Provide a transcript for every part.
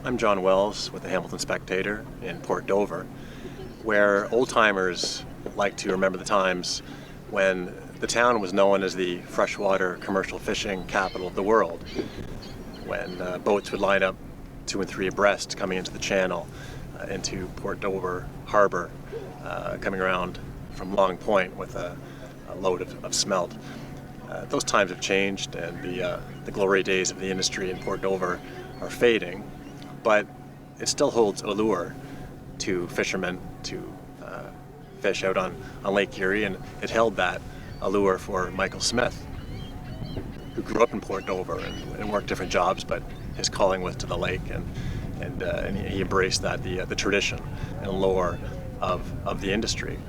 I'm John Wells with the Hamilton Spectator in Port Dover, where old-timers like to remember the times when the town was known as the freshwater commercial fishing capital of the world, when boats would line up 2 and 3 abreast coming into the channel, into Port Dover Harbor, coming around from Long Point with a load of smelt. Those times have changed, and the glory days of the industry in Port Dover are fading, but it still holds allure to fishermen to fish out on Lake Erie, and it held that allure for Michael Smith, who grew up in Port Dover and worked different jobs, but his calling was to the lake, and he embraced that, the tradition and lore of the industry.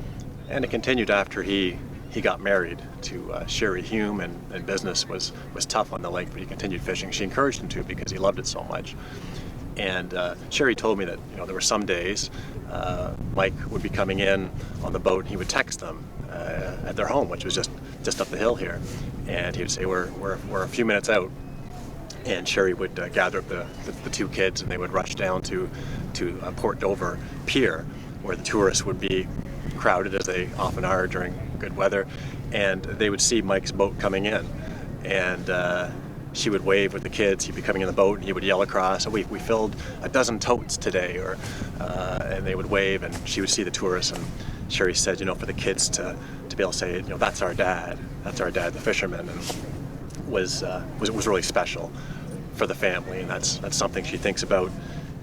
And it continued after he got married to Sherry Hume, and business was tough on the lake, but he continued fishing. She encouraged him to because he loved it so much. And Sherry told me that there were some days Mike would be coming in on the boat, and he would text them at their home, which was just up the hill here, and he would say, we're a few minutes out, and Sherry would gather up the 2 kids, and they would rush down to Port Dover Pier, where the tourists would be crowded, as they often are during good weather, and they would see Mike's boat coming in, and she would wave with the kids. He'd be coming in the boat, and he would yell across, we filled a dozen totes today, and they would wave, and she would see the tourists, and Sherry said, for the kids to be able to say, that's our dad, the fisherman, and was really special for the family, and that's something she thinks about.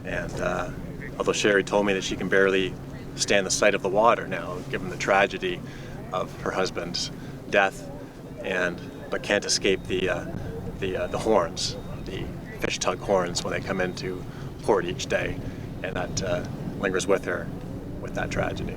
And although Sherry told me that she can barely stand the sight of the water now, given the tragedy of her husband's death, but can't escape the horns, the fish tug horns, when they come into port each day, and that lingers with her with that tragedy.